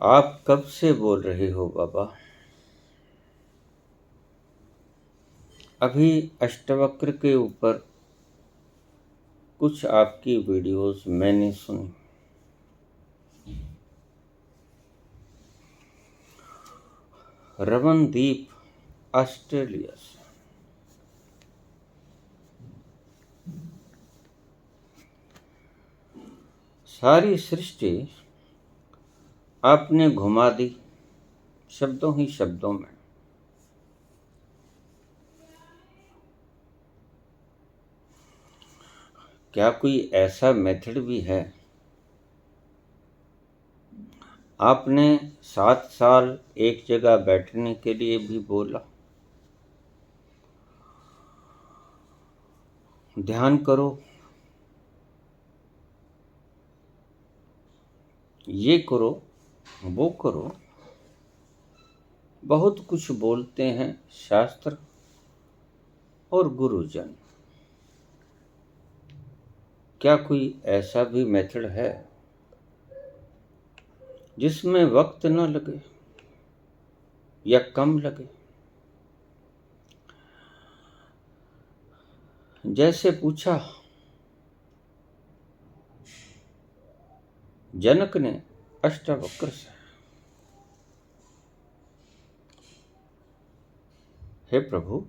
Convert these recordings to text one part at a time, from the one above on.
आप कब से बोल रहे हो बाबा? अभी अष्टवक्र के ऊपर कुछ आपकी वीडियोस मैंने सुनी। रमनदीप, ऑस्ट्रेलिया से। सारी सृष्टि आपने घुमा दी शब्दों ही शब्दों में। क्या कोई ऐसा मेथड भी है? आपने 7 साल एक जगह बैठने के लिए भी बोला, ध्यान करो, ये करो, वो करो। बहुत कुछ बोलते हैं शास्त्र और गुरुजन। क्या कोई ऐसा भी मेथड है जिसमें वक्त न लगे या कम लगे? जैसे पूछा जनक ने अष्टावक्र से, हे प्रभु,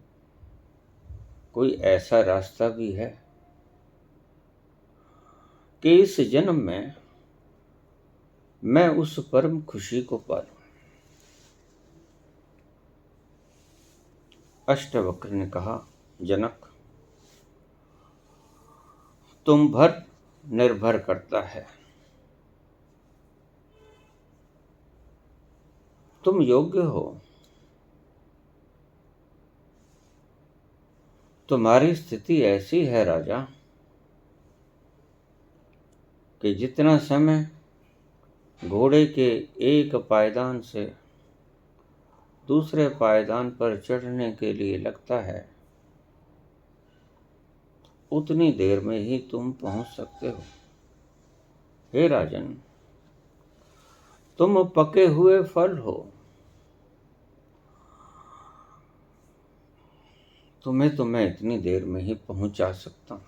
कोई ऐसा रास्ता भी है कि इस जन्म में मैं उस परम खुशी को पालूं? अष्टावक्र ने कहा, जनक, तुम पर निर्भर करता है। तुम योग्य हो। तुम्हारी स्थिति ऐसी है राजा कि जितना समय घोड़े के एक पायदान से दूसरे पायदान पर चढ़ने के लिए लगता है, उतनी देर में ही तुम पहुंच सकते हो। हे राजन, तुम पके हुए फल हो। तुम्हें तो मैं इतनी देर में ही पहुंचा सकता हूं।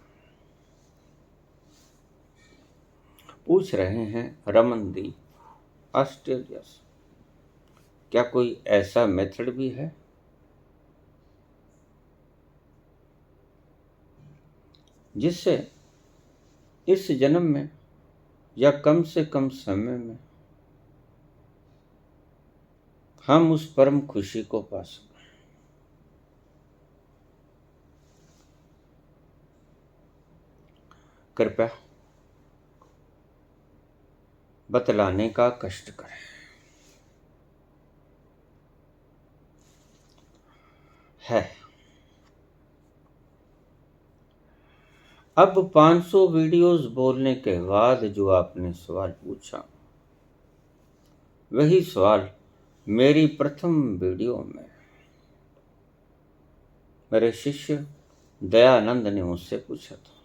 पूछ रहे हैं रमनदीप, ऑस्ट्रेलिया से, क्या कोई ऐसा मेथड भी है जिससे इस जन्म में या कम से कम समय में हम उस परम खुशी को पा सकें? कृपया बतलाने का कष्ट करें। है। अब 500 वीडियोस बोलने के बाद जो आपने सवाल पूछा, वही सवाल मेरी प्रथम वीडियो में मेरे शिष्य दयानंद ने मुझसे पूछा था,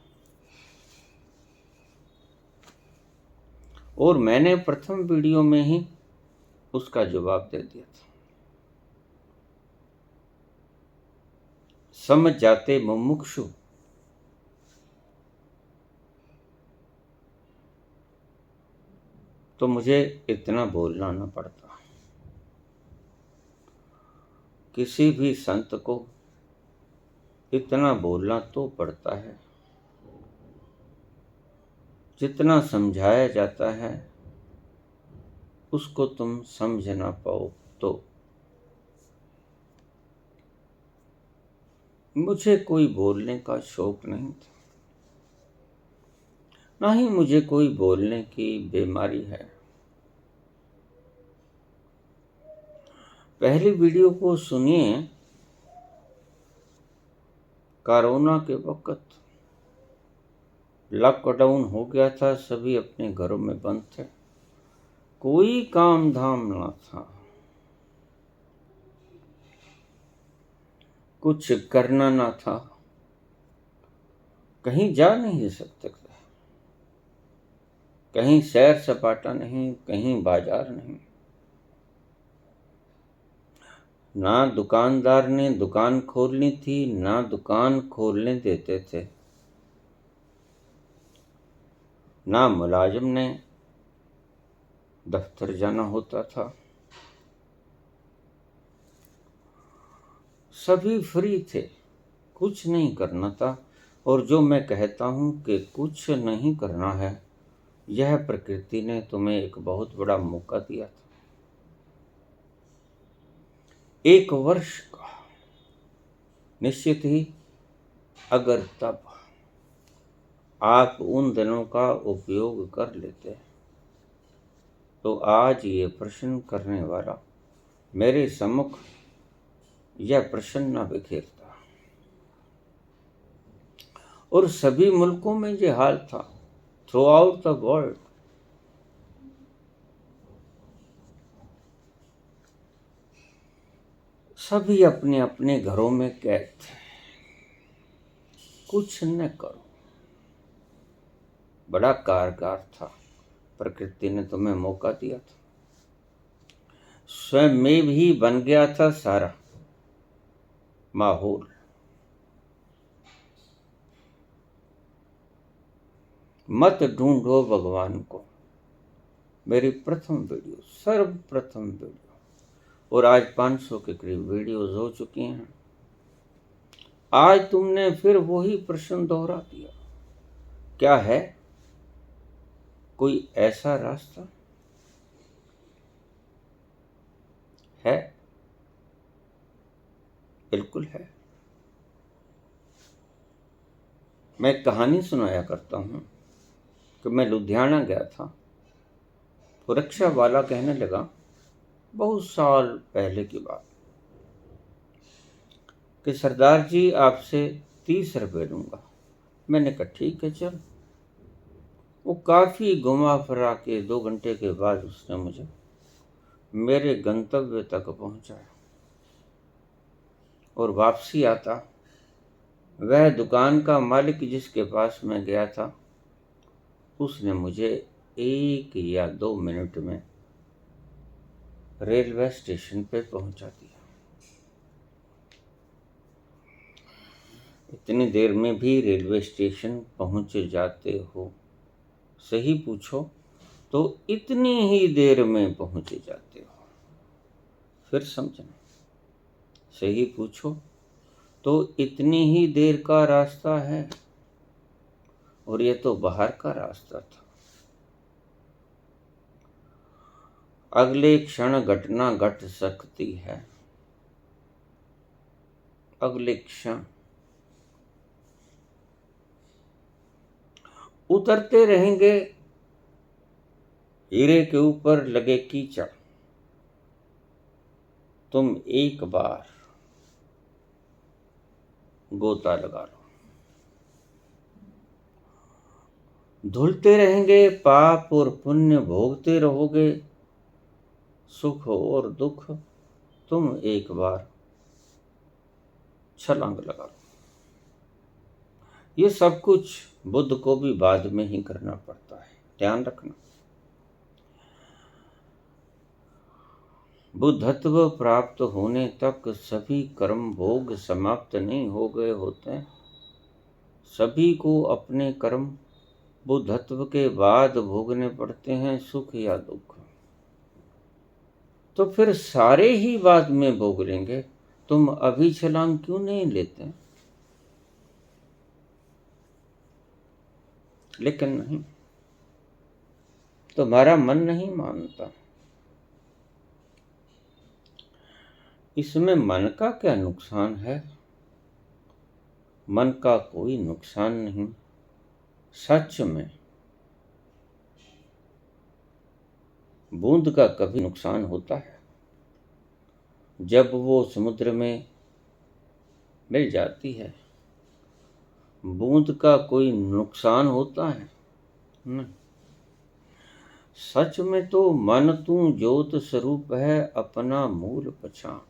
और मैंने प्रथम वीडियो में ही उसका जवाब दे दिया था। समझ जाते मुमुक्षु तो मुझे इतना बोलना न पड़ता। किसी भी संत को इतना बोलना तो पड़ता है जितना समझाया जाता है उसको तुम समझ ना पाओ तो। मुझे कोई बोलने का शौक नहीं था, ना ही मुझे कोई बोलने की बीमारी है। पहली वीडियो को सुनिए। कोरोना के वक्त लॉकडाउन हो गया था, सभी अपने घरों में बंद थे, कोई काम धाम ना था, कुछ करना ना था, कहीं जा नहीं सकते थे, कहीं सैर सपाटा नहीं, कहीं बाजार नहीं। ना दुकानदार ने दुकान खोलनी थी, ना दुकान खोलने देते थे, ना मुलाजिम ने दफ्तर जाना होता था। सभी फ्री थे, कुछ नहीं करना था। और जो मैं कहता हूं कि कुछ नहीं करना है, यह प्रकृति ने तुम्हें एक बहुत बड़ा मौका दिया था। 1 वर्ष का निश्चित ही, अगर तब आप उन दिनों का उपयोग कर लेते तो आज ये प्रश्न करने वाला मेरे सम्मुख यह प्रश्न न बिखेरता। और सभी मुल्कों में ये हाल था, थ्रू आउट द वर्ल्ड। सभी अपने अपने घरों में कैद थे, कुछ न करो। बड़ा कारगर था, प्रकृति ने तुम्हें मौका दिया था। स्वयं में भी बन गया था सारा माहौल। मत ढूंढो भगवान को, मेरी प्रथम वीडियो, सर्वप्रथम वीडियो, और आज 500 के करीब वीडियोज हो चुकी हैं। आज तुमने फिर वही प्रश्न दोहरा दिया। क्या है कोई ऐसा रास्ता? है, बिल्कुल है। मैं कहानी सुनाया करता हूं कि मैं लुधियाना गया था, तो रिक्शा वाला कहने लगा, बहुत साल पहले की बात, कि सरदार जी आपसे 30 रुपये लूंगा। मैंने कहा ठीक है चल। वो काफी घुमा फिरा के 2 घंटे के बाद उसने मुझे मेरे गंतव्य तक पहुंचाया। और वापसी आता वह दुकान का मालिक जिसके पास मैं गया था, उसने मुझे 1 या 2 मिनट में रेलवे स्टेशन पे पहुंचा दिया। इतनी देर में भी रेलवे स्टेशन पहुंच जाते हो? सही पूछो तो इतनी ही देर में पहुंच जाते हो। फिर समझना, सही पूछो तो इतनी ही देर का रास्ता है। और ये तो बाहर का रास्ता था। अगले क्षण घटना घट सकती है, अगले क्षण। उतरते रहेंगे हीरे के ऊपर लगे कीचड़। तुम एक बार गोता लगा लो। धुलते रहेंगे पाप और पुण्य, भोगते रहोगे सुख और दुख। तुम एक बार छलांग लगा लो। ये सब कुछ बुद्ध को भी बाद में ही करना पड़ता है, ध्यान रखना। बुद्धत्व प्राप्त होने तक सभी कर्म भोग समाप्त नहीं हो गए होते। सभी को अपने कर्म बुद्धत्व के बाद भोगने पड़ते हैं, सुख या दुख। तो फिर सारे ही बाद में भोग लेंगे। तुम अभी छलांग क्यों नहीं लेते? लेकिन नहीं, तुम्हारा मन नहीं मानता। इसमें मन का क्या नुकसान है? मन का कोई नुकसान नहीं। सच में बूंद का कभी नुकसान होता है? जब वो समुद्र में मिल जाती है, बूंद का कोई नुकसान होता है? नहीं। सच में तो मन तू ज्योत स्वरूप है, अपना मूल पहचान।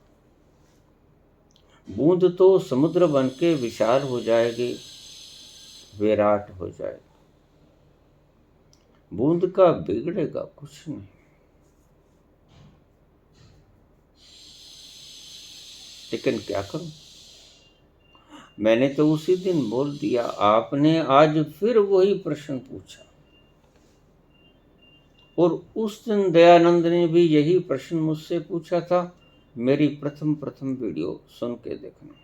बूंद तो समुद्र बन के विशाल हो जाएगी, विराट हो जाएगी। बूंद का बिगड़ेगा कुछ नहीं। लेकिन क्या करूं, मैंने तो उसी दिन बोल दिया, आपने आज फिर वही प्रश्न पूछा। और उस दिन दयानंद ने भी यही प्रश्न मुझसे पूछा था। मेरी प्रथम वीडियो सुन के देखना।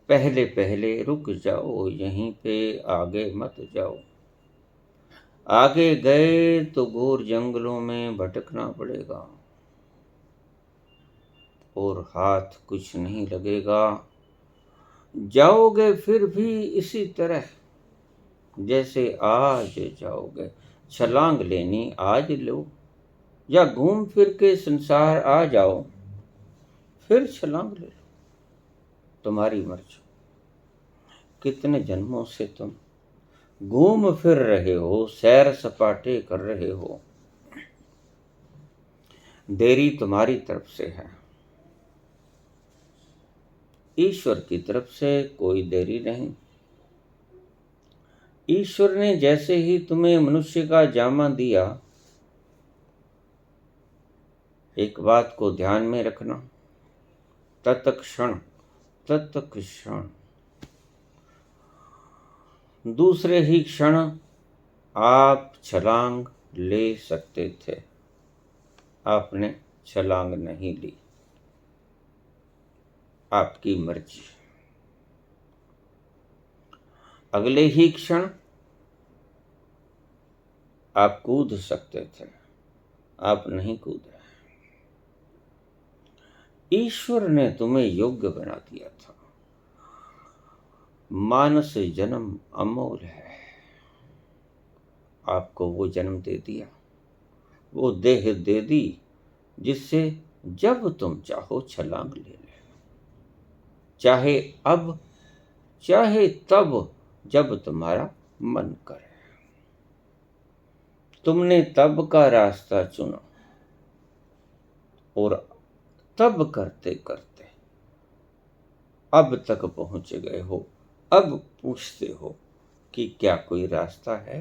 पहले पहले रुक जाओ यहीं पे, आगे मत जाओ। आगे गए तो घोर जंगलों में भटकना पड़ेगा और हाथ कुछ नहीं लगेगा। जाओगे फिर भी इसी तरह जैसे आज जाओगे। छलांग लेनी आज लो, या घूम फिर के संसार आ जाओ, फिर छलांग ले लो, तुम्हारी मर्जी। कितने जन्मों से तुम घूम फिर रहे हो, सैर सपाटे कर रहे हो। देरी तुम्हारी तरफ से है, ईश्वर की तरफ से कोई देरी नहीं। ईश्वर ने जैसे ही तुम्हें मनुष्य का जामा दिया, एक बात को ध्यान में रखना, तत्क्षण दूसरे ही क्षण आप छलांग ले सकते थे, आपने छलांग नहीं ली। आपकी मर्जी। अगले ही क्षण आप कूद सकते थे, आप नहीं कूदे। ईश्वर ने तुम्हें योग्य बना दिया था। मानस जन्म अमोल है, आपको वो जन्म दे दिया, वो देह दे दी जिससे जब तुम चाहो छलांग ले ले। चाहे अब, चाहे तब, जब तुम्हारा मन करे। तुमने तब का रास्ता चुना और तब करते करते अब तक पहुंच गए हो। अब पूछते हो कि क्या कोई रास्ता है?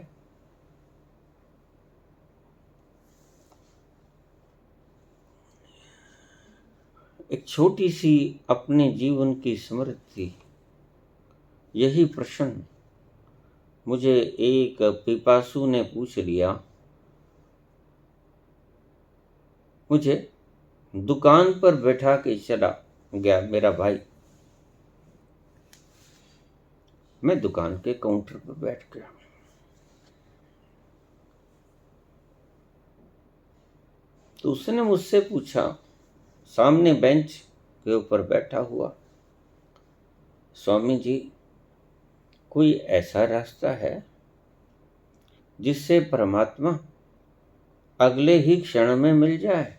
एक छोटी सी अपने जीवन की स्मृति। यही प्रश्न मुझे एक पिपासु ने पूछ लिया। मुझे दुकान पर बैठा के चला गया मेरा भाई। मैं दुकान के काउंटर पर बैठ गया। तो उसने मुझसे पूछा, सामने बेंच के ऊपर बैठा हुआ, स्वामी जी, कोई ऐसा रास्ता है जिससे परमात्मा अगले ही क्षण में मिल जाए?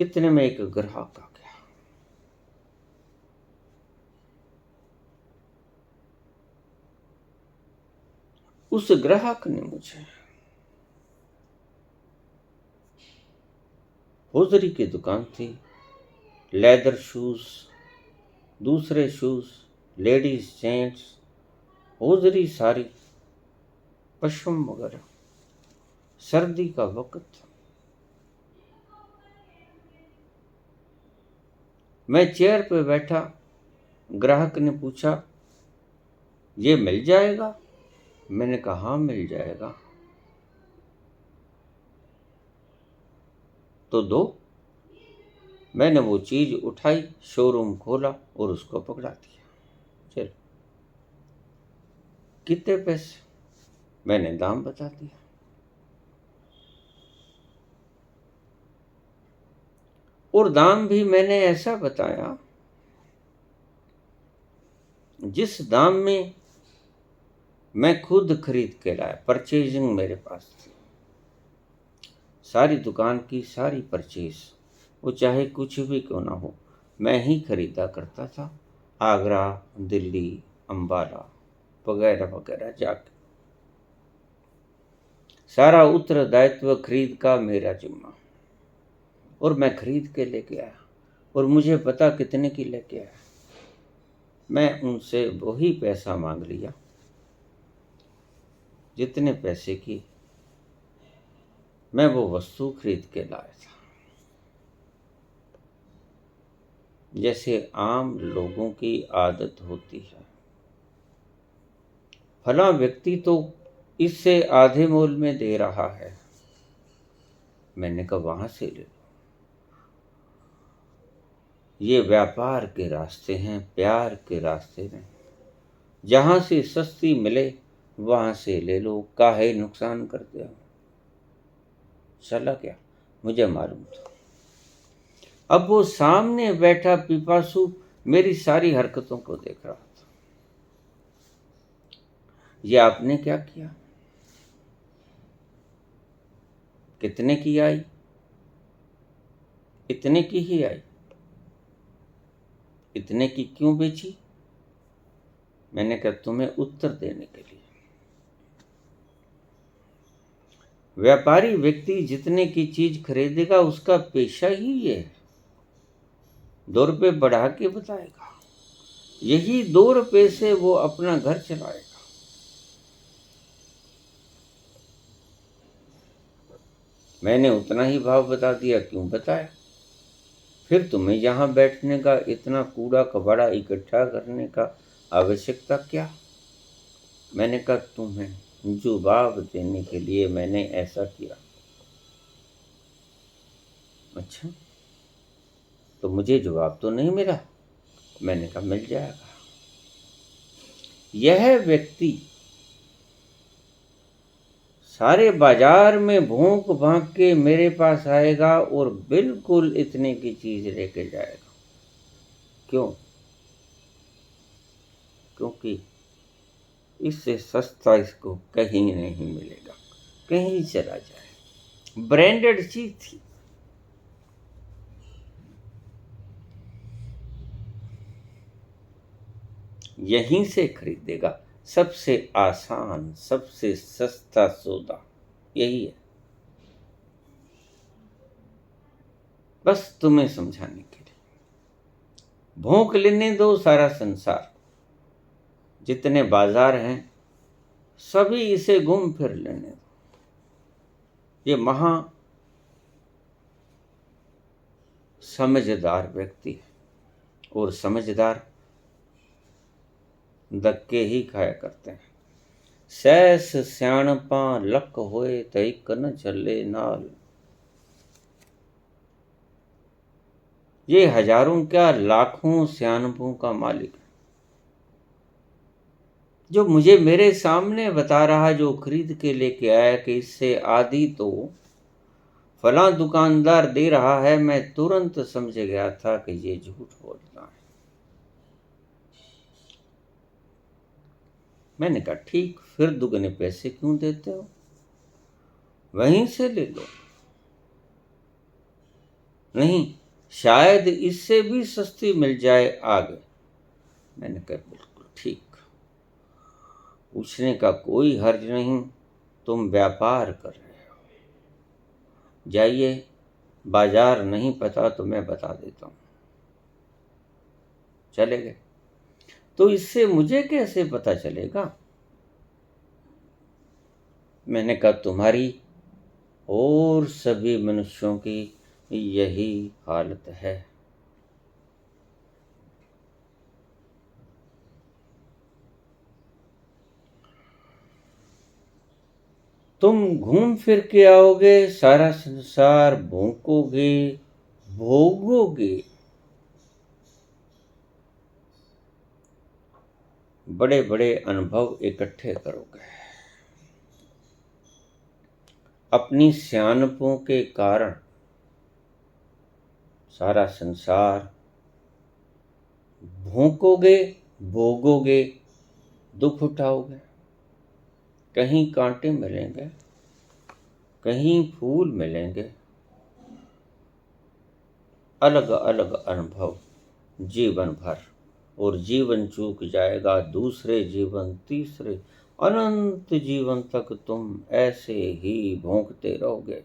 इतने में एक ग्राहक आ गया। उस ग्राहक ने मुझे, होजरी की दुकान थी, लेदर शूज, दूसरे शूज, लेडीज जेंट्स, होजरी सारी, पश्चिम वगैरह। सर्दी का वक्त था। मैं चेयर पे बैठा। ग्राहक ने पूछा, ये मिल जाएगा? मैंने कहा हाँ मिल जाएगा। तो दो। मैंने वो चीज उठाई, शोरूम खोला और उसको पकड़ा दिया। चल, कितने पैसे? मैंने दाम बता दिया। और दाम भी मैंने ऐसा बताया जिस दाम में मैं खुद खरीद के लाया। परचेजिंग मेरे पास थी, सारी दुकान की सारी परचेज, वो चाहे कुछ भी क्यों ना हो, मैं ही खरीदा करता था। आगरा, दिल्ली, अंबाला वगैरह वगैरह जाके सारा उत्तरदायित्व खरीद का मेरा जिम्मा। और मैं खरीद के लेके आया और मुझे पता कितने की लेके आया। मैं उनसे वही पैसा मांग लिया जितने पैसे की मैं वो वस्तु खरीद के लाया था। जैसे आम लोगों की आदत होती है, फला व्यक्ति तो इससे आधे मोल में दे रहा है, मैंने कहा वहां से ले लो। ये व्यापार के रास्ते हैं, प्यार के रास्ते नहीं। जहां से सस्ती मिले वहां से ले लो, काहे नुकसान करते हो। चला क्या, मुझे मालूम था। अब वो सामने बैठा पिपासु मेरी सारी हरकतों को देख रहा था। ये आपने क्या किया, कितने की आई, इतने की ही आई, इतने की क्यों बेची। मैंने कहा तुम्हें उत्तर देने के लिए। व्यापारी व्यक्ति जितने की चीज खरीदेगा उसका पेशा ही ये है, 2 रुपये बढ़ा के बताएगा, यही 2 रुपये से वो अपना घर चलाएगा। मैंने उतना ही भाव बता दिया, क्यों बताया, फिर तुम्हें यहाँ बैठने का, इतना कूड़ा कबाड़ा इकट्ठा करने का आवश्यकता क्या। मैंने कहा तुम्हें जवाब देने के लिए मैंने ऐसा किया। अच्छा, तो मुझे जवाब तो नहीं मिला। मैंने कहा मिल जाएगा। यह व्यक्ति सारे बाजार में भोंक भांक के मेरे पास आएगा और बिल्कुल इतने की चीज लेके जाएगा। क्यों, क्योंकि इससे सस्ता इसको कहीं नहीं मिलेगा, कहीं चला जाए, ब्रांडेड चीज थी। यहीं से खरीदेगा, सबसे आसान सबसे सस्ता सौदा यही है। बस तुम्हें समझाने के लिए, भोंक लेने दो सारा संसार, जितने बाजार हैं सभी इसे घूम फिर लेने दो। ये महा समझदार व्यक्ति है, और समझदार धक्के ही खाया करते हैं। सैस स्याणपा लक होए तई न चले नाल। ये हजारों क्या लाखों स्याणपों का मालिक है, जो मुझे मेरे सामने बता रहा, जो खरीद के लेके आया कि इससे आधी तो फला दुकानदार दे रहा है। मैं तुरंत समझ गया था कि ये झूठ बोलता है। मैंने कहा ठीक, फिर दुगने पैसे क्यों देते हो, वहीं से ले लो। नहीं, शायद इससे भी सस्ती मिल जाए आगे। मैंने कहा बिल्कुल ठीक, पूछने का कोई हर्ज नहीं, तुम व्यापार कर रहे हो। जाइए, बाजार नहीं पता तो मैं बता देता हूँ। चले गए। तो इससे मुझे कैसे पता चलेगा। मैंने कहा तुम्हारी और सभी मनुष्यों की यही हालत है। तुम घूम फिर के आओगे, सारा संसार भोंकोगे, भोगोगे, बड़े बड़े अनुभव इकट्ठे करोगे। अपनी सियानपों के कारण सारा संसार भोंकोगे, भोगोगे, दुख उठाओगे। कहीं कांटे मिलेंगे, कहीं फूल मिलेंगे, अलग अलग अनुभव जीवन भर, और जीवन चूक जाएगा, दूसरे जीवन, तीसरे, अनंत जीवन तक तुम ऐसे ही भोंकते रहोगे।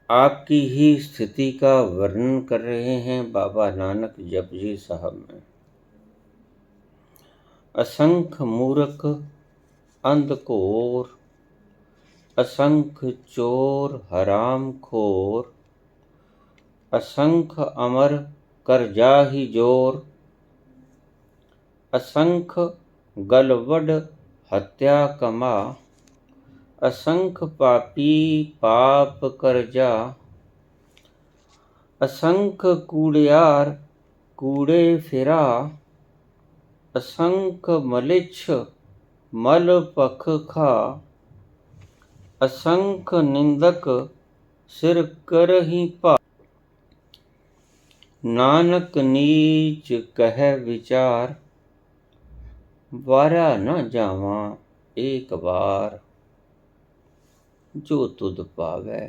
आपकी ही स्थिति का वर्णन कर रहे हैं बाबा नानक जपजी साहब में। असंख्य मूर्ख, अंधकोर, असंख्य चोर हराम खोर, असंख्य अमर कर जाहि जोर, असंख्य गलवड हत्या कमा, असंख्य पापी पाप कर जा, असंख्य कूड़ियार कूड़े फिरा, असंख्य मलिच्छ मल पख खा, असंख्य निंदक सिर करहि पा, नानक नीच कह विचार, वारा न जावा एक बार, जो तुध पावै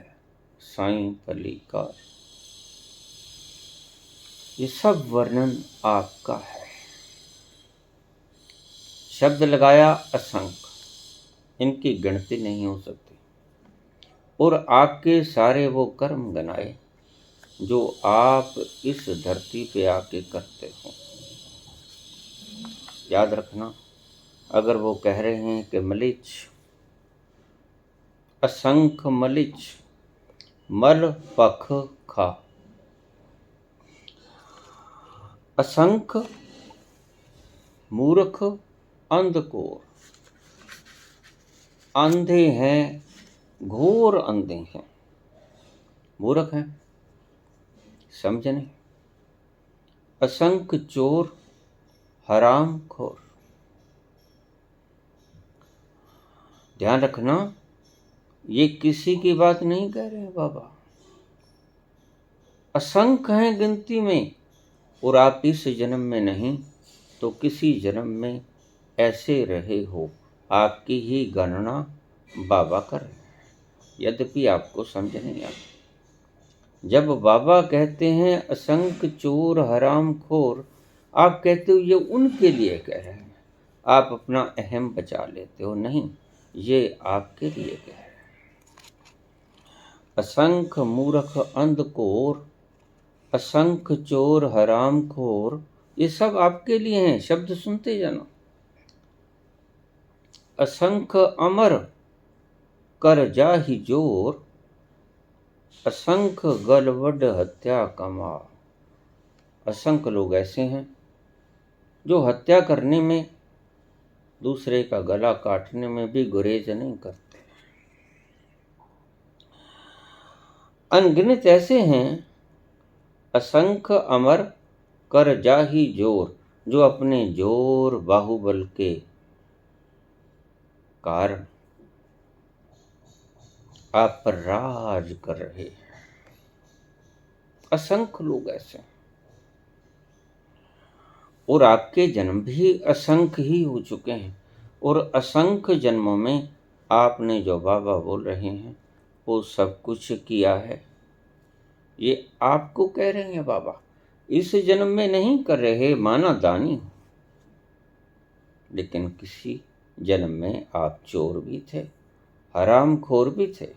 साईं पलीकार। ये सब वर्णन आपका है। शब्द लगाया असंख्य, इनकी गिनती नहीं हो सकती। और आपके सारे वो कर्म गनाए जो आप इस धरती पे आके करते हो। याद रखना, अगर वो कह रहे हैं कि मलिच्छ, असंख्य मलिच्छ मल पख खा, असंख्य मूर्ख अंधकोर, अंधे हैं, घोर अंधे हैं, मूर्ख हैं, समझ नहीं। असंख्य चोर हराम खोर, ध्यान रखना, ये किसी की बात नहीं कह रहे हैं बाबा। असंख्य हैं गिनती में, और आप इस जन्म में नहीं तो किसी जन्म में ऐसे रहे हो, आपकी ही गणना बाबा कर रहे हैं, यद्यपि आपको समझ नहीं आता। जब बाबा कहते हैं असंख्य चोर हराम खोर, आप कहते हो ये उनके लिए कह रहे हैं, आप अपना अहम बचा लेते हो। नहीं, ये आपके लिए कह रहे हैं। असंख्य मूर्ख अंधकोर, असंख्य चोर हराम खोर, ये सब आपके लिए हैं। शब्द सुनते जाना। असंख्य अमर कर जाहि जोर, असंख्य गलवड हत्या कमा। असंख्य लोग ऐसे हैं जो हत्या करने में, दूसरे का गला काटने में भी गुरेज नहीं करते। अनगिनत ऐसे हैं असंख्य अमर कर जाहि जोर, जो अपने जोर बाहुबल के कारण आप पर राज कर रहे हैं। असंख्य लोग ऐसे हैं, और आपके जन्म भी असंख्य ही हो चुके हैं। और असंख्य जन्मों में आपने जो बाबा बोल रहे हैं वो सब कुछ किया है। ये आपको कह रहे हैं बाबा, इस जन्म में नहीं कर रहे, माना दानी हो, लेकिन किसी जन्म में आप चोर भी थे, हरामखोर भी थे।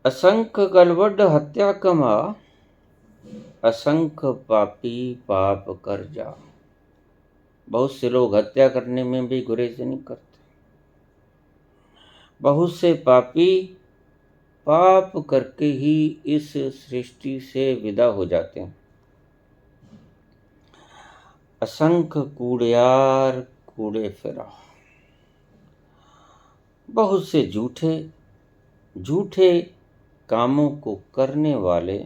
असंख्य गलवड हत्या कमा, असंख्य पापी पाप कर जा। बहुत से लोग हत्या करने में भी गुरेज नहीं करते। बहुत से पापी पाप करके ही इस सृष्टि से विदा हो जाते हैं। असंख्य कूड़ियार कूड़े फिरा, बहुत से झूठे झूठे कामों को करने वाले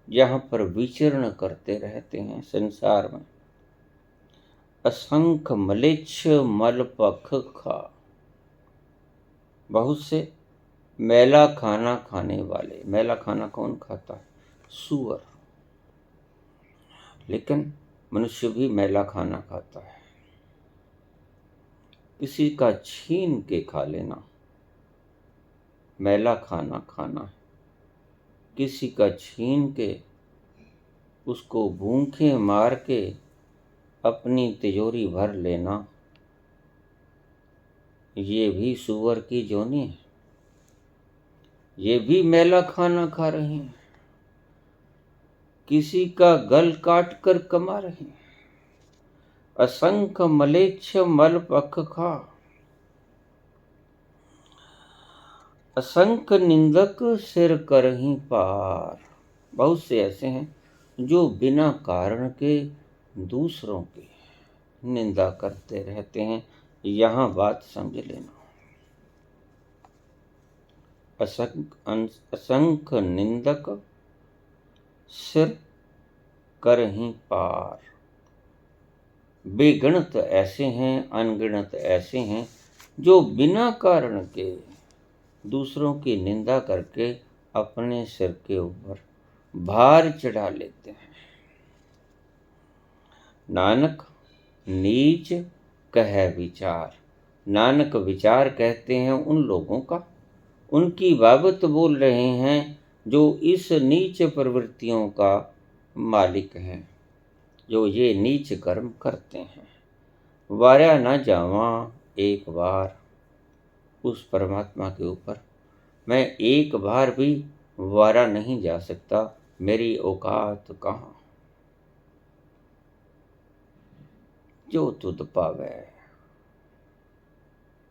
यहाँ पर विचरण करते रहते हैं संसार में। असंख्य मलिच्छ मल पख खा, बहुत से मैला खाना खाने वाले। मैला खाना कौन खाता है? सूअर। लेकिन मनुष्य भी मैला खाना खाता है। किसी का छीन के खा लेना मैला खाना खाना है। किसी का छीन के, उसको भूखे मार के अपनी तिजोरी भर लेना, ये भी सूअर की जोनी है। ये भी मैला खाना खा रहे हैं। किसी का गल काट कर कमा रहे हैं। असंख्य मलेच्छ मल पख खा, असंख्य निंदक सिर करहीं पार। बहुत से ऐसे हैं जो बिना कारण के दूसरों की निंदा करते रहते हैं। यहाँ बात समझ लेना। असंख्य निंदक सिर करहीं पार। बेगणत ऐसे हैं, अनगिनत ऐसे हैं जो बिना कारण के दूसरों की निंदा करके अपने सिर के ऊपर भार चढ़ा लेते हैं। नानक नीच कह विचार। नानक विचार कहते हैं उन लोगों का, उनकी बाबत बोल रहे हैं जो इस नीच प्रवृत्तियों का मालिक हैं, जो ये नीच कर्म करते हैं। वारा न जावा एक बार उस परमात्मा के ऊपर मैं एक बार भी वारा नहीं जा सकता। मेरी औकात कहाँ। जो तुध पावे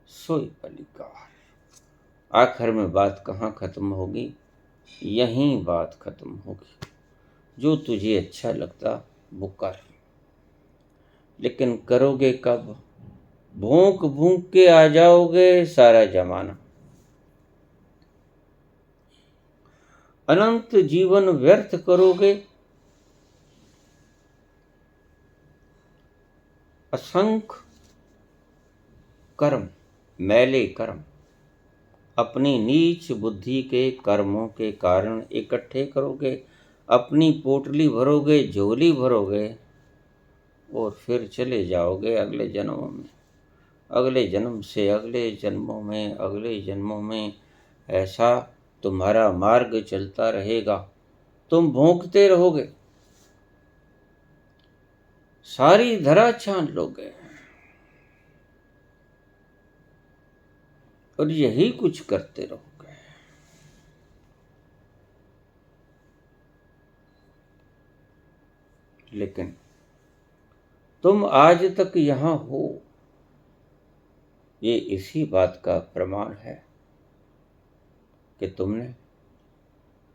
सोई पलिकार। आखिर में बात कहाँ खत्म होगी? यहीं बात खत्म होगी। जो तुझे अच्छा लगता वो कर, लेकिन करोगे कब? भूख भूख के आ जाओगे सारा जमाना। अनंत जीवन व्यर्थ करोगे। असंख्य कर्म, मैले कर्म अपनी नीच बुद्धि के कर्मों के कारण इकट्ठे करोगे, अपनी पोटली भरोगे, झोली भरोगे और फिर चले जाओगे अगले जन्मों में, अगले जन्म से अगले जन्मों में, अगले जन्मों में। ऐसा तुम्हारा मार्ग चलता रहेगा। तुम भोंकते रहोगे, सारी धरा छान लोगे और यही कुछ करते रहोगे। लेकिन तुम आज तक यहां हो, ये इसी बात का प्रमाण है कि तुमने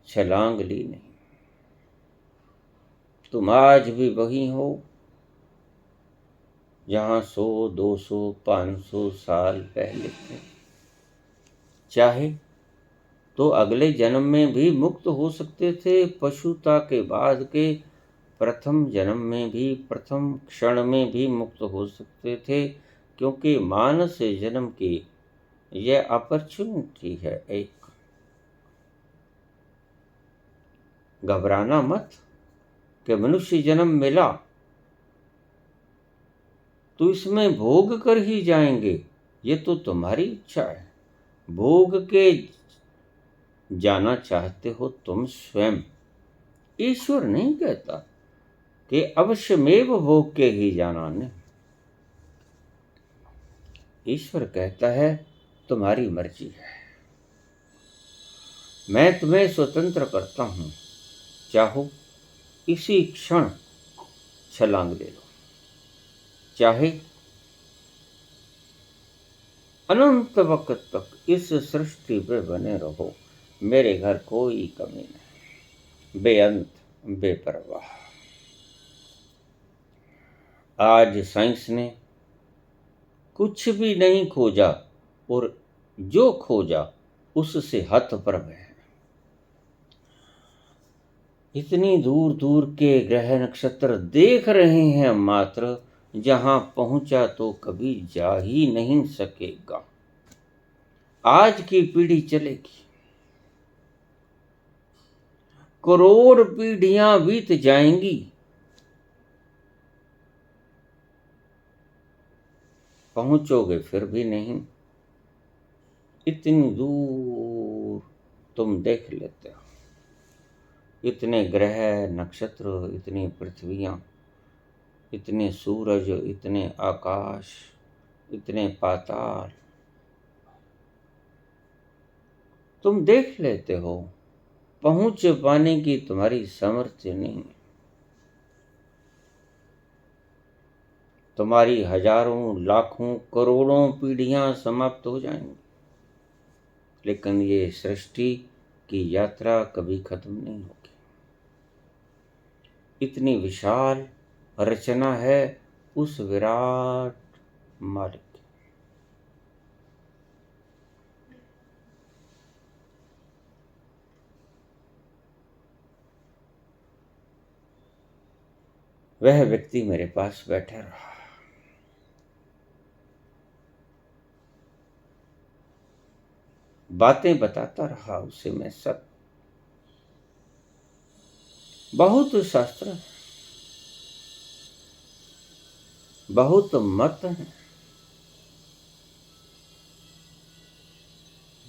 छलांग ली नहीं। तुम आज भी वही हो जहां 100, 200, 500 साल पहले थे। चाहे तो अगले जन्म में भी मुक्त हो सकते थे। पशुता के बाद के प्रथम जन्म में भी, प्रथम क्षण में भी मुक्त हो सकते थे, क्योंकि मानस जन्म की यह अपॉर्चुनिटी है एक। घबराना मत कि मनुष्य जन्म मिला तो इसमें भोग कर ही जाएंगे। ये तो तुम्हारी इच्छा है। भोग के जाना चाहते हो तुम स्वयं। ईश्वर नहीं कहता कि अवश्यमेव भोग के ही जाना। नहीं, ईश्वर कहता है तुम्हारी मर्जी है, मैं तुम्हें स्वतंत्र करता हूं। चाहो इसी क्षण छलांग ले लो, चाहे अनंत वक्त तक इस सृष्टि पे बने रहो। मेरे घर कोई कमी नहीं। बेअंत बेपरवाह। आज साइंस ने कुछ भी नहीं खोजा और जो खोजा उससे हतप्रभ है। इतनी दूर दूर के ग्रह नक्षत्र देख रहे हैं मात्र, जहां पहुंचा तो कभी जा ही नहीं सकेगा। आज की पीढ़ी चलेगी, करोड़ पीढ़ियां बीत जाएंगी, पहुंचोगे फिर भी नहीं। इतनी दूर तुम देख लेते हो, इतने ग्रह नक्षत्र, इतनी पृथ्वियां, इतने सूरज, इतने आकाश, इतने पाताल तुम देख लेते हो। पहुंच पाने की तुम्हारी सामर्थ्य नहीं। तुम्हारी हजारों, लाखों, करोड़ों पीढ़ियां समाप्त हो जाएंगी, लेकिन ये सृष्टि की यात्रा कभी खत्म नहीं होगी। इतनी विशाल रचना है उस विराट मालिक की। वह व्यक्ति मेरे पास बैठा रहा। बातें बताता रहा उसे मैं सब। बहुत शास्त्र, बहुत मत हैं,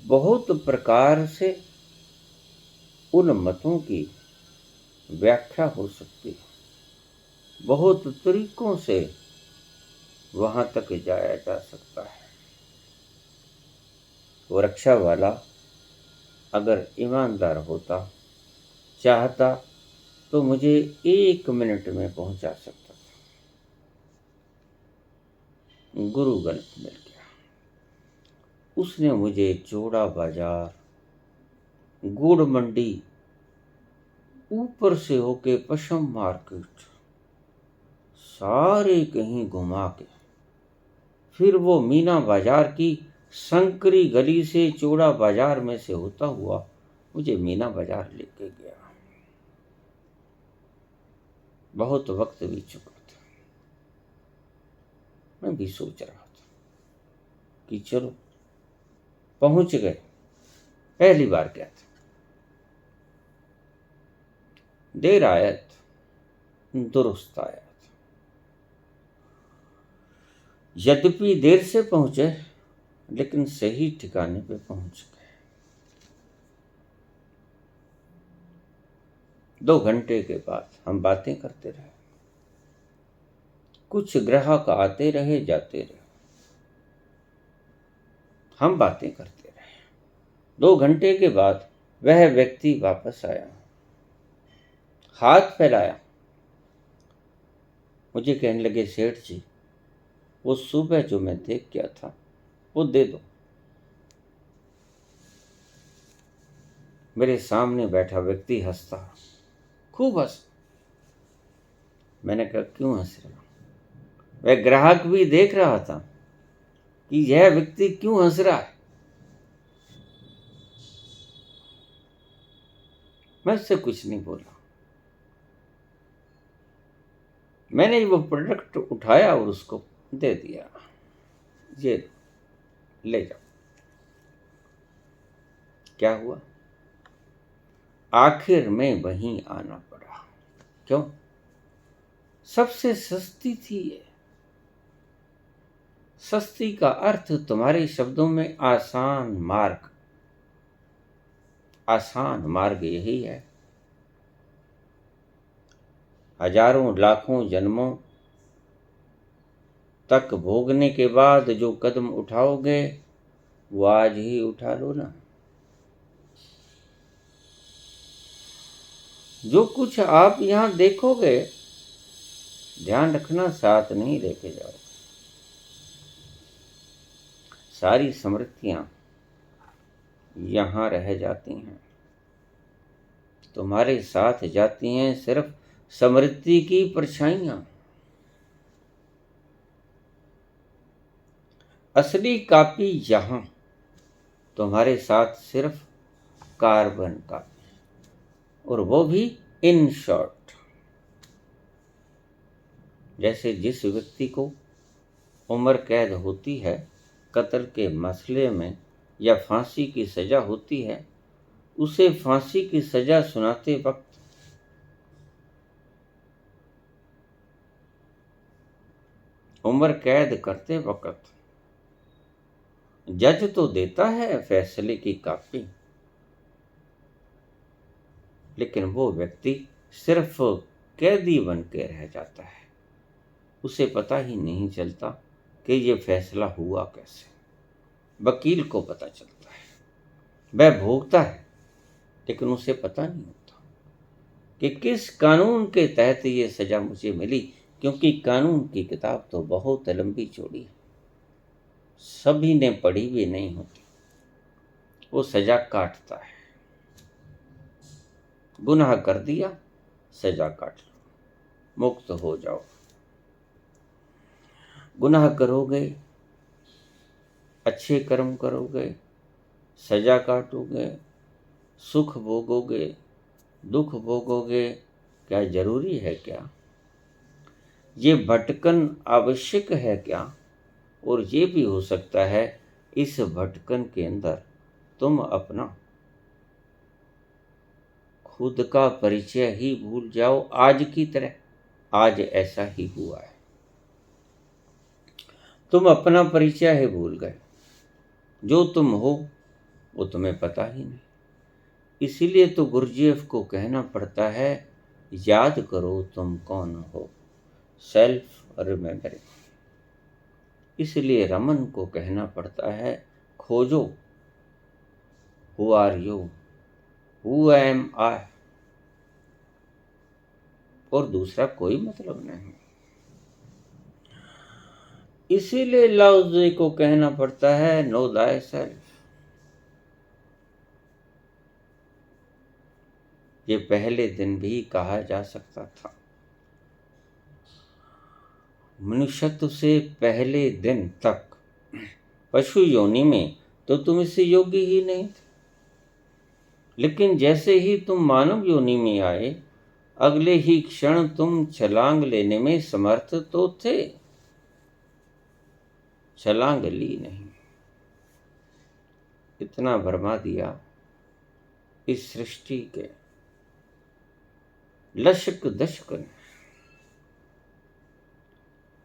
बहुत प्रकार से उन मतों की व्याख्या हो सकती है, बहुत तरीकों से वहां तक जाया जा सकता है। वो रक्षा वाला अगर ईमानदार होता, चाहता, तो मुझे 1 मिनट में पहुंचा सकता था। गुरु गलत मिल गया। उसने मुझे चौड़ा बाजार, गुड़ मंडी, ऊपर से होके पश्चिम मार्केट, सारे कहीं घुमा के फिर वो मीना बाजार की संकरी गली से चौड़ा बाजार में से होता हुआ मुझे मीना बाजार लेके गया। बहुत वक्त बीत चुका था। मैं भी सोच रहा था कि चलो पहुंच गए। पहली बार गया था। देर आया था, दुरुस्त आया था। यद्यपि देर से पहुंचे, लेकिन सही ठिकाने पे पहुंच गए। 2 घंटे के बाद हम बातें करते रहे। कुछ ग्राहक आते रहे, जाते रहे। हम बातें करते रहे। 2 घंटे के बाद वह व्यक्ति वापस आया, हाथ फैलाया, मुझे कहने लगे, सेठ जी, वो सुबह जो मैं देख गया था वो दे दो। मेरे सामने बैठा व्यक्ति हंसता, खूब हंस। मैंने कहा, क्यों हंस रहे हो? वह ग्राहक भी देख रहा था कि यह व्यक्ति क्यों हंस रहा है। मैं उससे कुछ नहीं बोला। मैंने वो प्रोडक्ट उठाया और उसको दे दिया, ये ले जाओ। क्या हुआ? आखिर में वहीं आना पड़ा। क्यों? सबसे सस्ती थी ये। सस्ती का अर्थ तुम्हारे शब्दों में आसान मार्ग। आसान मार्ग यही है। हजारों लाखों जन्मों तक भोगने के बाद जो कदम उठाओगे वो आज ही उठा लो ना। जो कुछ आप यहां देखोगे, ध्यान रखना, साथ नहीं लेके जाओ। सारी समृद्धियां यहां रह जाती हैं, तुम्हारे साथ जाती हैं सिर्फ समृद्धि की परछाइयां। असली कापी यहां, तुम्हारे साथ सिर्फ कार्बन कापी, और वो भी इन शॉर्ट। जैसे जिस व्यक्ति को उम्र कैद होती है कत्ल के मसले में, या फांसी की सजा होती है, उसे फांसी की सजा सुनाते वक्त उम्र कैद करते वक्त जज तो देता है फैसले की कापी, लेकिन वो व्यक्ति सिर्फ कैदी बन के रह जाता है। उसे पता ही नहीं चलता कि ये फैसला हुआ कैसे। वकील को पता चलता है, वह भोगता है, लेकिन उसे पता नहीं होता कि किस कानून के तहत ये सजा मुझे मिली, क्योंकि कानून की किताब तो बहुत लंबी चौड़ी है, सभी ने पढ़ी भी नहीं होती। वो सजा काटता है। गुनाह कर दिया, सजा काट लो, मुक्त हो जाओ। गुनाह करोगे, अच्छे कर्म करोगे, सजा काटोगे, सुख भोगोगे, दुख भोगोगे, क्या जरूरी है क्या? ये भटकन आवश्यक है क्या? और ये भी हो सकता है इस भटकन के अंदर तुम अपना खुद का परिचय ही भूल जाओ, आज की तरह। आज ऐसा ही हुआ है, तुम अपना परिचय ही भूल गए। जो तुम हो वो तुम्हें पता ही नहीं। इसीलिए तो गुरुजीएफ को कहना पड़ता है, याद करो तुम कौन हो, सेल्फ रिमेम्बरिंग। इसलिए रमन को कहना पड़ता है, खोजो, who are you, who am I, और दूसरा कोई मतलब नहीं। इसीलिए लाओ त्से को कहना पड़ता है, नो दाई सेल्फ। ये पहले दिन भी कहा जा सकता था। मनुष्यत्व से पहले दिन तक पशु योनि में तो तुम इससे योग्य ही नहीं थे, लेकिन जैसे ही तुम मानव योनि में आए, अगले ही क्षण तुम छलांग लेने में समर्थ तो थे, छलांग ली नहीं। इतना भरमा दिया इस सृष्टि के लशक दशक ने,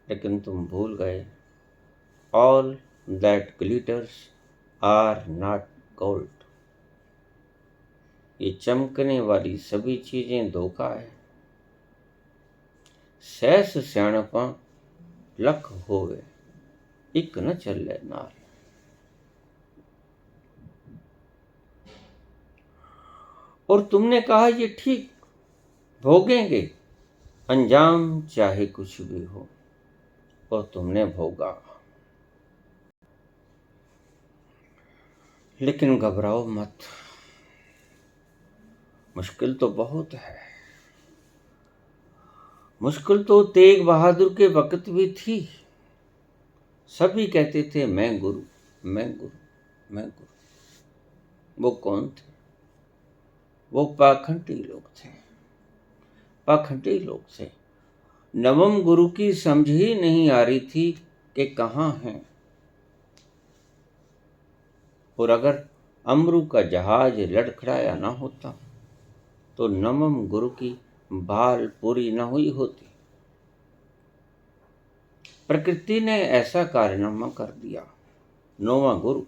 लेकिन तुम भूल गए, all that glitters are not gold. ये चमकने वाली सभी चीजें धोखा है। सहस स्याणपा लख होवे, इक न चले नाल। और तुमने कहा ये ठीक, भोगेंगे, अंजाम चाहे कुछ भी हो, और तुमने भोगा। लेकिन घबराओ मत, मुश्किल तो बहुत है। मुश्किल तो तेग बहादुर के वक्त भी थी। सभी कहते थे मैं गुरु, मैं गुरु, मैं गुरु। वो कौन थे? वो पाखंडी लोग थे, पाखंडी लोग थे। नवम गुरु की समझ ही नहीं आ रही थी कि कहाँ हैं। और अगर अमरू का जहाज लड़खड़ाया ना होता तो नवम गुरु की भाल पूरी न हुई होती। प्रकृति ने ऐसा कारनामा कर दिया, नौवां गुरु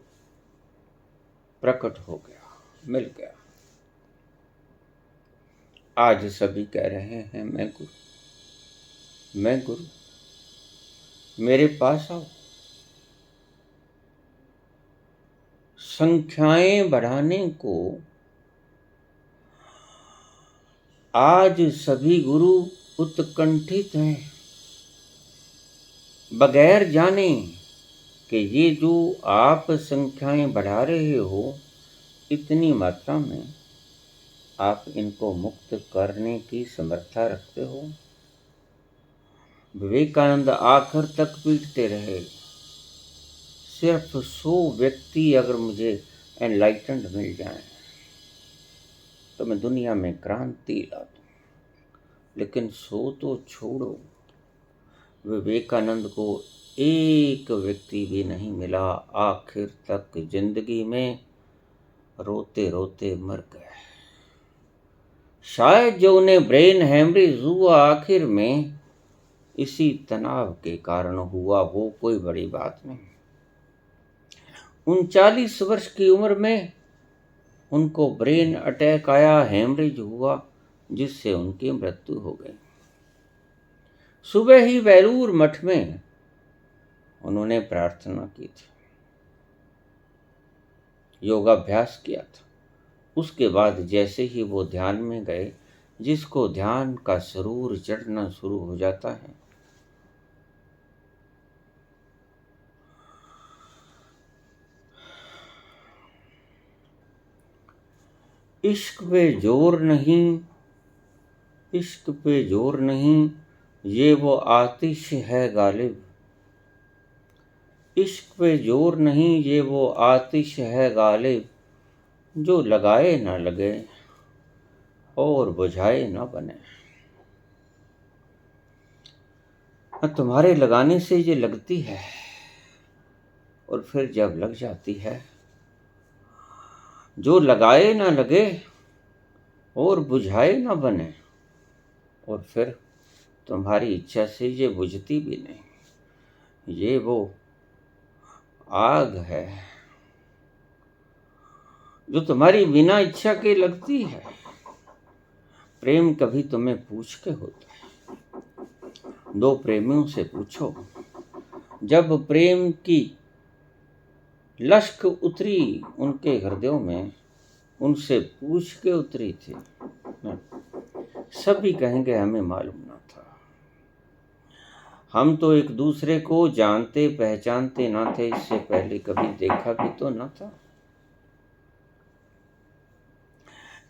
प्रकट हो गया, मिल गया। आज सभी कह रहे हैं मैं गुरु, मैं गुरु, मेरे पास आओ। संख्याएं बढ़ाने को आज सभी गुरु उत्कंठित हैं, बगैर जाने कि ये जो आप संख्याएं बढ़ा रहे हो, इतनी मात्रा में आप इनको मुक्त करने की समर्था रखते हो। विवेकानंद आखिर तक पीटते रहे, सिर्फ 100 व्यक्ति अगर मुझे एनलाइटेंड मिल जाएं तो मैं दुनिया में क्रांति ला दूं। लेकिन 100 तो छोड़ो, विवेकानंद को एक व्यक्ति भी नहीं मिला। आखिर तक जिंदगी में रोते रोते मर गए। शायद जो उन्हें ब्रेन हेमरेज हुआ आखिर में, इसी तनाव के कारण हुआ, वो कोई बड़ी बात नहीं। 39 वर्ष की उम्र में उनको ब्रेन अटैक आया, हेमरेज हुआ, जिससे उनकी मृत्यु हो गई। सुबह ही वेलूर मठ में उन्होंने प्रार्थना की थी, योगाभ्यास किया था। उसके बाद जैसे ही वो ध्यान में गए, जिसको ध्यान का सुरूर चढ़ना शुरू हो जाता है, इश्क पे जोर नहीं, इश्क पे जोर नहीं, ये वो आतिश है गालिब। इश्क पे जोर नहीं, ये वो आतिश है गालिब, जो लगाए ना लगे और बुझाए ना बने। तुम्हारे लगाने से ये लगती है, और फिर जब लग जाती है, जो लगाए ना लगे और बुझाए ना बने, और फिर तुम्हारी इच्छा से ये बुझती भी नहीं। ये वो आग है जो तुम्हारी बिना इच्छा के लगती है। प्रेम कभी तुम्हें पूछ के होता है। दो प्रेमियों से पूछो, जब प्रेम की लश्क उतरी उनके हृदयों में, उनसे पूछ के उतरी थी। सभी कहेंगे हमें मालूम ना था। हम तो एक दूसरे को जानते पहचानते ना थे, इससे पहले कभी देखा भी तो ना था।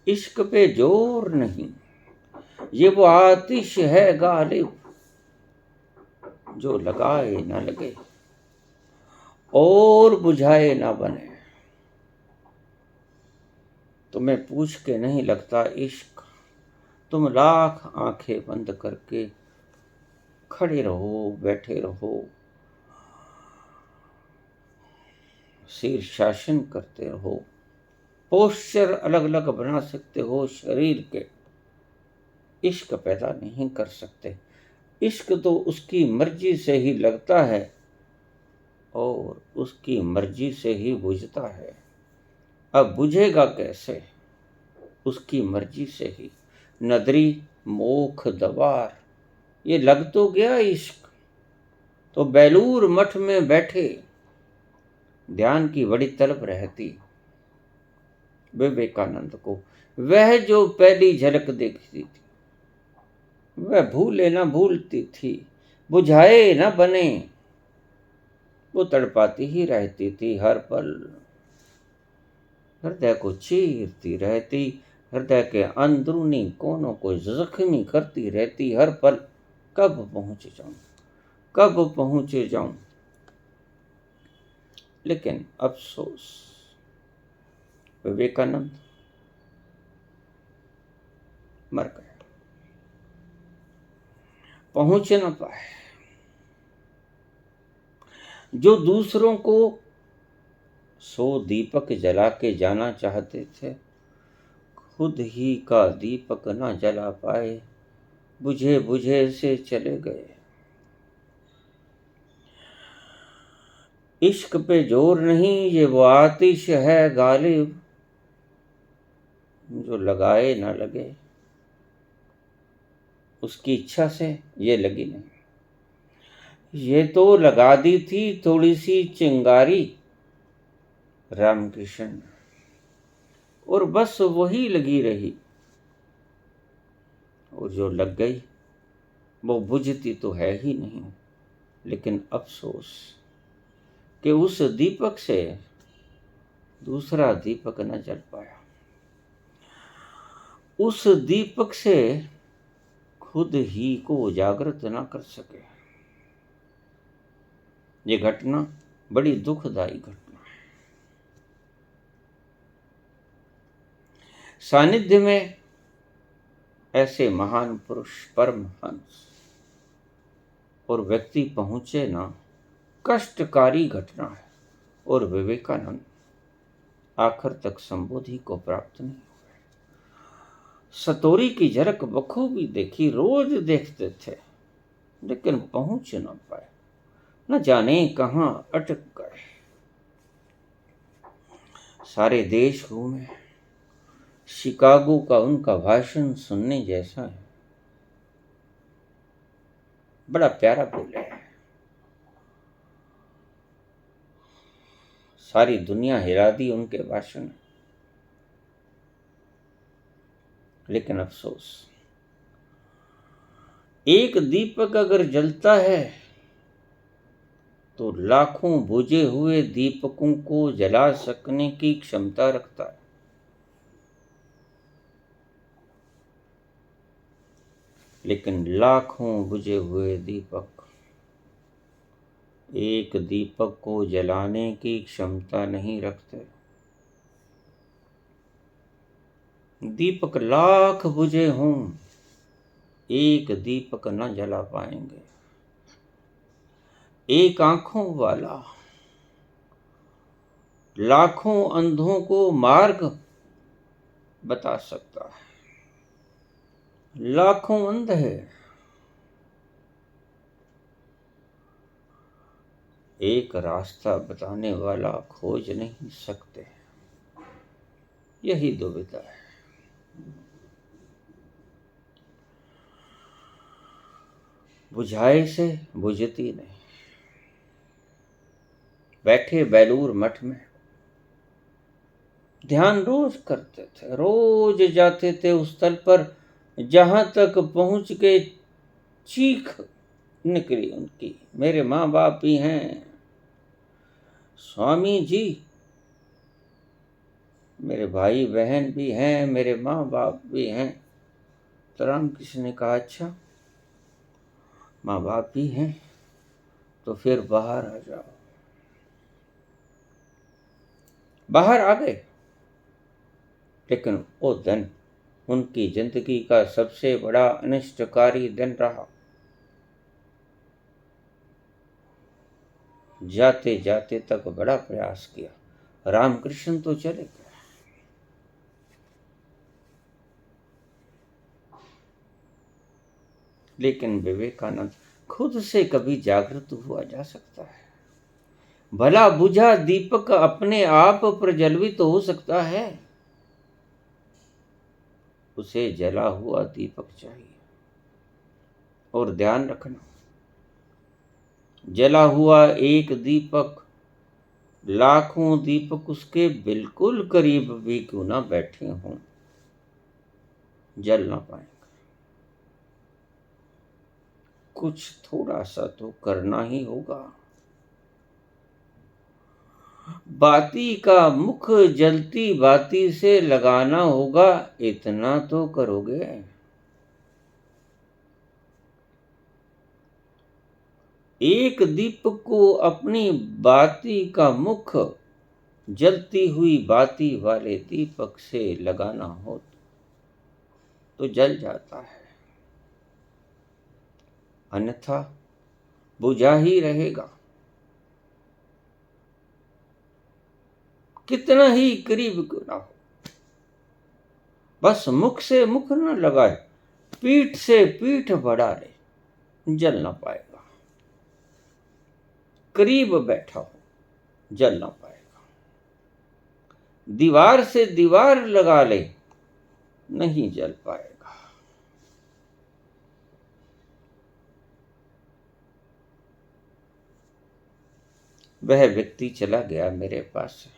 इश्क पे जोर नहीं, ये वो आतिश है गालिब, जो लगाए ना लगे और बुझाए ना बने। तुम्हें पूछ के नहीं लगता इश्क, तुम लाख आंखें बंद करके खड़े रहो, बैठे रहो, शीर्षासन करते रहो। पोस्चर अलग अलग बना सकते हो शरीर के, इश्क पैदा नहीं कर सकते। इश्क तो उसकी मर्जी से ही लगता है और उसकी मर्जी से ही बुझता है। अब बुझेगा कैसे? उसकी मर्जी से ही। नदरी मोख दवार, ये लग तो गया इश्क, तो बेलूर मठ में बैठे ध्यान की बड़ी तलब रहती विवेकानंद को। वह जो पहली झलक देखती थी, वह भूले ना भूलती थी, बुझाए ना बने, वो तड़पाती ही रहती थी हर पल। हृदय को चीरती रहती, हृदय के अंदरूनी कोनों को जख्मी करती रहती हर पल। कब पहुंच जाऊं, कब पहुंच जाऊं। लेकिन अफसोस, विवेकानंद मर गए, पहुंच न पाए। जो दूसरों को 100 दीपक जला के जाना चाहते थे, खुद ही का दीपक न जला पाए, बुझे बुझे से चले गए। इश्क पे जोर नहीं, ये वो आतिश है गालिब, जो लगाए ना लगे, उसकी इच्छा से ये लगी नहीं। ये तो लगा दी थी थोड़ी सी चिंगारी रामकृष्ण, और बस वही लगी रही, और जो लग गई वो बुझती तो है ही नहीं। लेकिन अफसोस कि उस दीपक से दूसरा दीपक न जल पाया, उस दीपक से खुद ही को जागृत न कर सके। ये घटना बड़ी दुखदायी घटना है। सानिध्य में ऐसे महान पुरुष, परमहंस और व्यक्ति पहुंचे ना, कष्टकारी घटना है। और विवेकानंद आखिर तक संबोधि को प्राप्त नहीं हुए। सतोरी की झलक बखूबी देखी, रोज देखते थे, लेकिन पहुंच न पाए, न जाने कहां अटक गए। सारे देश घूमे, शिकागो का उनका भाषण सुनने जैसा है, बड़ा प्यारा बोले है। सारी दुनिया हिला दी उनके भाषण। लेकिन अफसोस, एक दीपक अगर जलता है तो लाखों बुझे हुए दीपकों को जला सकने की क्षमता रखता है। लेकिन लाखों बुझे हुए दीपक एक दीपक को जलाने की क्षमता नहीं रखते। दीपक लाख बुझे हों, एक दीपक न जला पाएंगे। एक आंखों वाला लाखों अंधों को मार्ग बता सकता है। लाखों अंध है, एक रास्ता बताने वाला खोज नहीं सकते। यही दुविधा है। बुझाए से बुझती नहीं। बैठे बेलूर मठ में ध्यान रोज करते थे, रोज जाते थे उस स्थल पर जहां तक पहुंच के चीख निकली उनकी, मेरे माँ बाप भी हैं स्वामी जी, मेरे भाई बहन भी हैं, मेरे माँ बाप भी हैं। तो रामकृष्ण ने कहा, अच्छा माँ बाप भी हैं तो फिर बाहर आ जाओ। बाहर आ गए, लेकिन वो दिन उनकी जिंदगी का सबसे बड़ा अनिष्टकारी दिन रहा। जाते जाते तक बड़ा प्रयास किया, रामकृष्ण तो चले गए, लेकिन विवेकानंद खुद से कभी जागृत हुआ जा सकता है। भला बुझा दीपक अपने आप प्रज्वलित हो सकता है, उसे जला हुआ दीपक चाहिए। और ध्यान रखना, जला हुआ एक दीपक लाखों दीपक उसके बिल्कुल करीब भी क्यों ना बैठे हों, जल ना पाएंगे। कुछ थोड़ा सा तो करना ही होगा। बाती का मुख जलती बाती से लगाना होगा, इतना तो करोगे। एक दीपक को अपनी बाती का मुख जलती हुई बाती वाले दीपक से लगाना हो तो जल जाता है, अन्यथा बुझा ही रहेगा। कितना ही करीब क्यों ना हो, बस मुख से मुख न लगाए, पीठ से पीठ बढ़ा ले, जल ना पाएगा। करीब बैठा हो, जल ना पाएगा। दीवार से दीवार लगा ले, नहीं जल पाएगा। वह व्यक्ति चला गया मेरे पास से,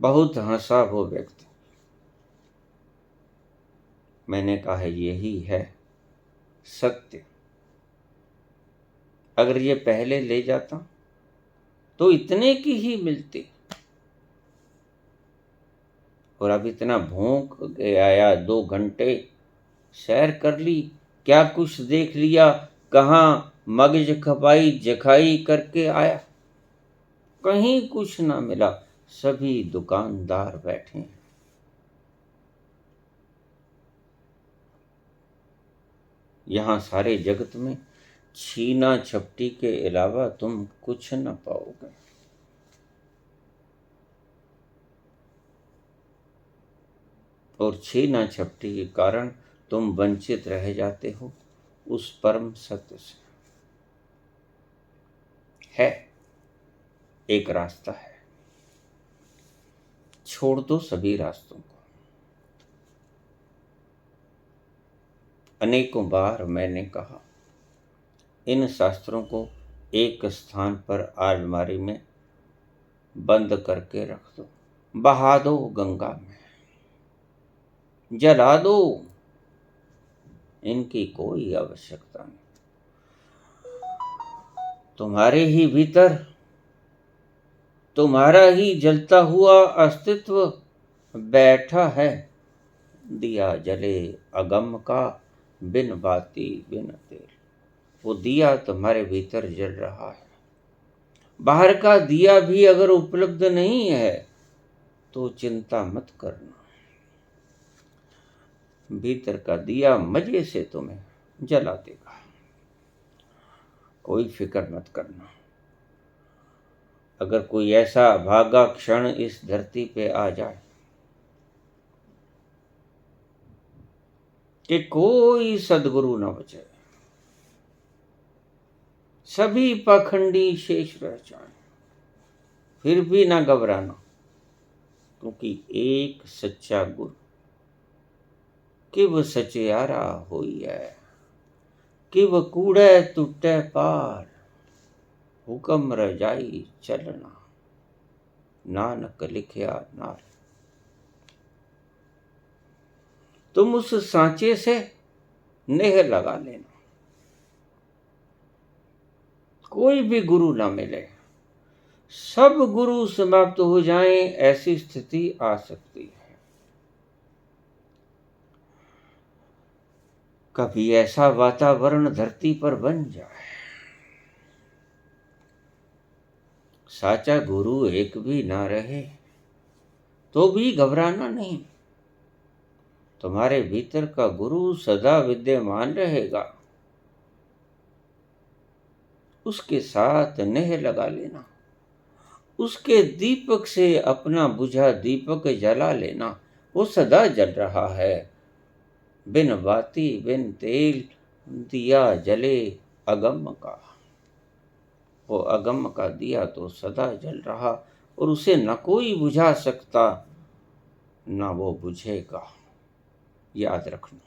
बहुत हंसा वो व्यक्ति। मैंने कहा, यही है सत्य। अगर ये पहले ले जाता तो इतने की ही मिलती, और अब इतना भोंक के आया, 2 घंटे सैर कर ली, क्या कुछ देख लिया, कहाँ मगज खपाई जखाई करके आया, कहीं कुछ ना मिला। सभी दुकानदार बैठे हैं। यहाँ सारे जगत में छीना छपटी के अलावा तुम कुछ न पाओगे। और छीना छपटी के कारण तुम वंचित रह जाते हो उस परम सत्य से। है एक रास्ता है, छोड़ दो सभी रास्तों को। अनेकों बार मैंने कहा, इन शास्त्रों को एक स्थान पर अलमारी में बंद करके रख दो, बहा दो गंगा में, जला दो, इनकी कोई आवश्यकता नहीं। तुम्हारे ही भीतर तुम्हारा ही जलता हुआ अस्तित्व बैठा है। दिया जले अगम का, बिन बाती बिन तेल। वो दिया तुम्हारे भीतर जल रहा है। बाहर का दिया भी अगर उपलब्ध नहीं है तो चिंता मत करना, भीतर का दिया मजे से तुम्हें जला देगा। कोई फिक्र मत करना। अगर कोई ऐसा भागा क्षण इस धरती पे आ जाए कि कोई सदगुरु न बचे, सभी पाखंडी शेष रह जाए, फिर भी ना घबराना, क्योंकि एक सच्चा गुरु किव सचियारा होई है, किव कूड़े टूटे पार, हुक्म रजाई चलना, नानक लिखया नार। तुम उस सांचे से नेह लगा लेना। कोई भी गुरु ना मिले, सब गुरु समाप्त हो जाएं, ऐसी स्थिति आ सकती है। कभी ऐसा वातावरण धरती पर बन जाए, साचा गुरु एक भी ना रहे, तो भी घबराना नहीं। तुम्हारे भीतर का गुरु सदा विद्यमान रहेगा, उसके साथ नेह लगा लेना। उसके दीपक से अपना बुझा दीपक जला लेना। वो सदा जल रहा है। बिन बाती बिन तेल दिया जले अगम का। वो अगम का दिया तो सदा जल रहा, और उसे न कोई बुझा सकता, न वो बुझेगा। याद रखना।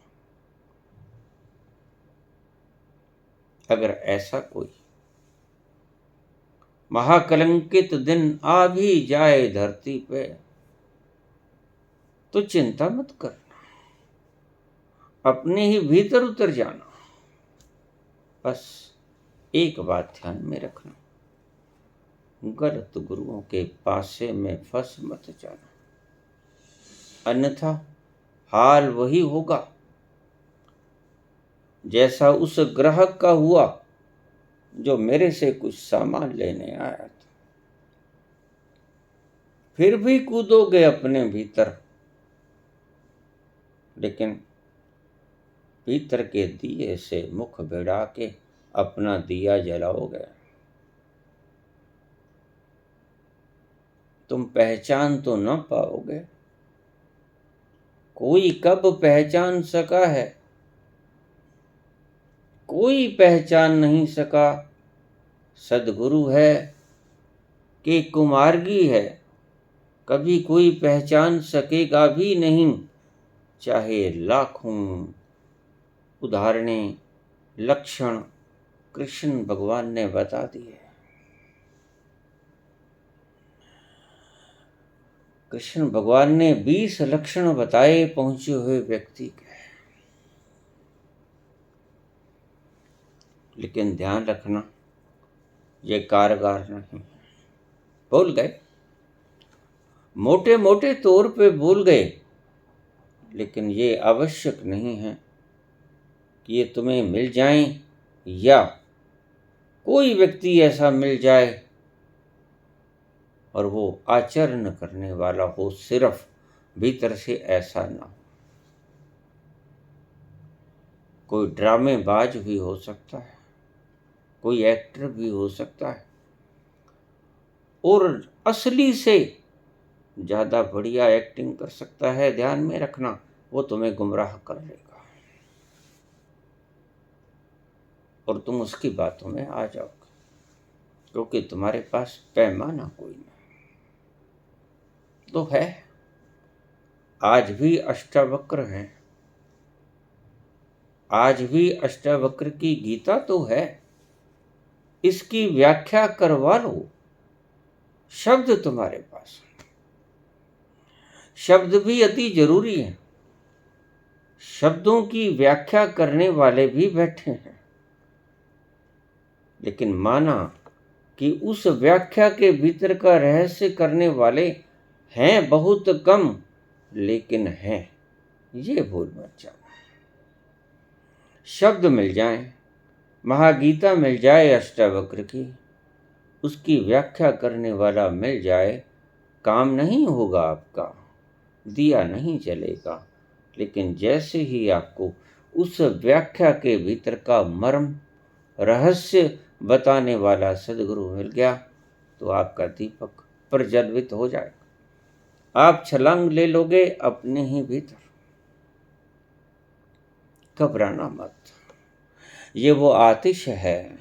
अगर ऐसा कोई महाकलंकित दिन आ भी जाए धरती पे, तो चिंता मत करना, अपने ही भीतर उतर जाना। बस एक बात ध्यान में रखना, गलत गुरुओं के पासे में फंस मत जाना, अन्यथा हाल वही होगा जैसा उस ग्राहक का हुआ जो मेरे से कुछ सामान लेने आया था। फिर भी कूदोगे अपने भीतर, लेकिन भीतर के दिए से मुख भिड़ा के अपना दिया जलाओगे। तुम पहचान तो न पाओगे। कोई कब पहचान सका है? कोई पहचान नहीं सका। सदगुरु है कि कुमार्गी है, कभी कोई पहचान सकेगा भी नहीं, चाहे लाखों उदाहरणें लक्षण कृष्ण भगवान ने बता दिए। कृष्ण भगवान ने 20 लक्षण बताए पहुंचे हुए व्यक्ति के, लेकिन ध्यान रखना ये कारगर नहीं। बोल गए, मोटे मोटे तौर पे बोल गए, लेकिन ये आवश्यक नहीं है कि ये तुम्हें मिल जाएं, या कोई व्यक्ति ऐसा मिल जाए और वो आचरण करने वाला हो, सिर्फ भीतर से ऐसा ना हो। कोई ड्रामेबाज भी हो सकता है, कोई एक्टर भी हो सकता है, और असली से ज़्यादा बढ़िया एक्टिंग कर सकता है। ध्यान में रखना, वो तुम्हें गुमराह कर लेगा और तुम उसकी बातों में आ जाओगे, क्योंकि तुम्हारे पास पैमाना कोई नहीं। तो है, आज भी अष्टावक्र हैं, आज भी अष्टावक्र की गीता तो है, इसकी व्याख्या करवा लो। शब्द तुम्हारे पास, शब्द भी अति जरूरी है। शब्दों की व्याख्या करने वाले भी बैठे हैं, लेकिन माना कि उस व्याख्या के भीतर का रहस्य करने वाले हैं बहुत कम, लेकिन हैं, ये भूल मत जाना। शब्द मिल जाएं, महागीता मिल जाए अष्टावक्र की, उसकी व्याख्या करने वाला मिल जाए, काम नहीं होगा आपका, दिया नहीं जलेगा। लेकिन जैसे ही आपको उस व्याख्या के भीतर का मर्म, रहस्य बताने वाला सदगुरु मिल गया तो आपका दीपक प्रज्वलित हो जाएगा। आप छलांग ले लोगे अपने ही भीतर। घबराना मत, ये वो आतिश है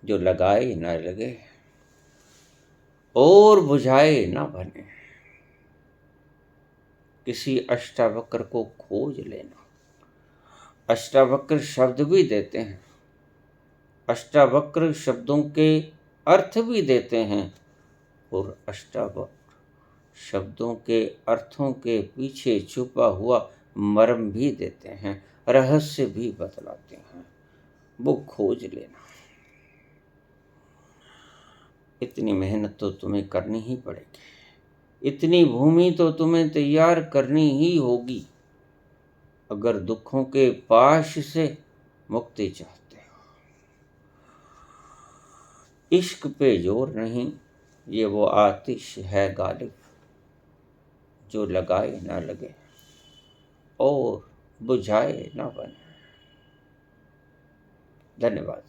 जो लगाए न लगे और बुझाए न बने। किसी अष्टावक्र को खोज लेना। अष्टावक्र शब्द भी देते हैं, अष्टावक्र शब्दों के अर्थ भी देते हैं, और अष्टावक्र शब्दों के अर्थों के पीछे छुपा हुआ मर्म भी देते हैं, रहस्य भी बतलाते हैं। वो खोज लेना। इतनी मेहनत तो तुम्हें करनी ही पड़ेगी, इतनी भूमि तो तुम्हें तैयार करनी ही होगी अगर दुखों के पाश से मुक्ति चाहते हो। इश्क पे जोर नहीं, ये वो आतिश है गालिब जो लगाए ना लगे और बुझाए ना बने। धन्यवाद।